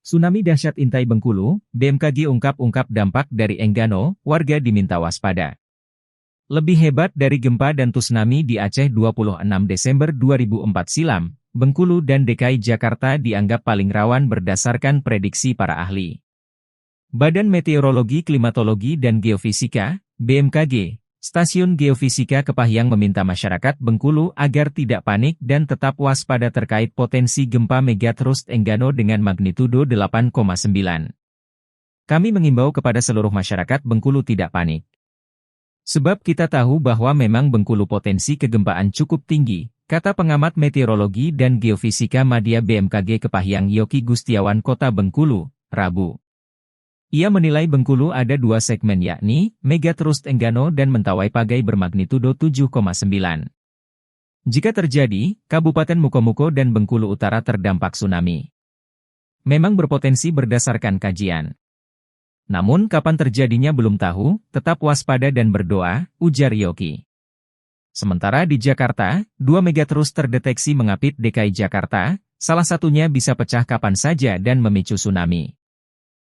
Tsunami dahsyat Intai Bengkulu, BMKG ungkap dampak dari Enggano, warga diminta waspada. Lebih hebat dari gempa dan tsunami di Aceh 26 Desember 2004 silam, Bengkulu dan DKI Jakarta dianggap paling rawan berdasarkan prediksi para ahli. Badan Meteorologi, Klimatologi dan Geofisika, BMKG, Stasiun Geofisika Kepahyang meminta masyarakat Bengkulu agar tidak panik dan tetap waspada terkait potensi gempa megatrust Enggano dengan magnitudo 8,9. Kami mengimbau kepada seluruh masyarakat Bengkulu tidak panik. Sebab kita tahu bahwa memang Bengkulu potensi kegempaan cukup tinggi, kata pengamat meteorologi dan geofisika Madya BMKG Kepahyang Yoki Gustiawan Kota Bengkulu, Rabu. Ia menilai Bengkulu ada dua segmen yakni, megatrust Enggano dan Mentawai Pagai bermagnitudo 7,9. Jika terjadi, Kabupaten Mukomuko dan Bengkulu Utara terdampak tsunami. Memang berpotensi berdasarkan kajian. Namun kapan terjadinya belum tahu, tetap waspada dan berdoa, ujar Yoki. Sementara di Jakarta, dua megatrust terdeteksi mengapit DKI Jakarta, salah satunya bisa pecah kapan saja dan memicu tsunami.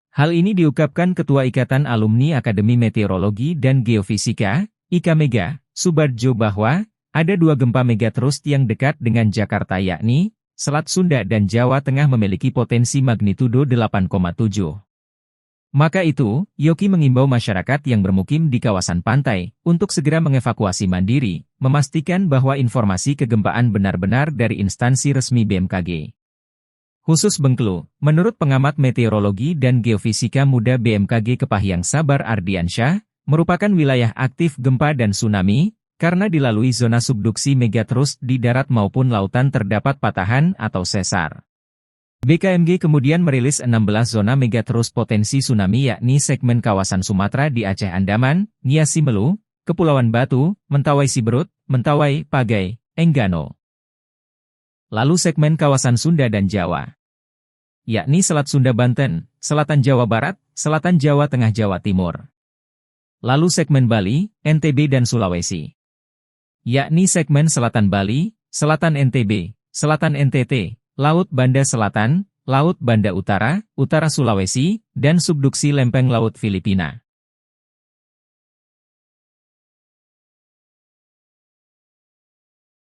Hal ini diungkapkan Ketua Ikatan Alumni Akademi Meteorologi dan Geofisika, IKAMEGA, Subardjo bahwa, ada dua gempa megatrust yang dekat dengan Jakarta yakni, Selat Sunda dan Jawa Tengah memiliki potensi magnitudo 8,7. Maka itu, Yoki mengimbau masyarakat yang bermukim di kawasan pantai, untuk segera mengevakuasi mandiri, memastikan bahwa informasi kegempaan benar-benar dari instansi resmi BMKG. Khusus Bengkulu, menurut pengamat meteorologi dan geofisika muda BMKG Kepahyang Sabar Ardiansyah, merupakan wilayah aktif gempa dan tsunami, karena dilalui zona subduksi megatrust di darat maupun lautan terdapat patahan atau sesar. BKMG kemudian merilis 16 zona megatrust potensi tsunami yakni segmen kawasan Sumatera di Aceh Andaman, Nias Simelu, Kepulauan Batu, Mentawai Siberut, Mentawai Pagai, Enggano. Lalu segmen kawasan Sunda dan Jawa, yakni Selat Sunda Banten, Selatan Jawa Barat, Selatan Jawa Tengah Jawa Timur. Lalu segmen Bali, NTB dan Sulawesi, yakni segmen Selatan Bali, Selatan NTB, Selatan NTT, Laut Banda Selatan, Laut Banda Utara, Utara Sulawesi, dan subduksi lempeng laut Filipina.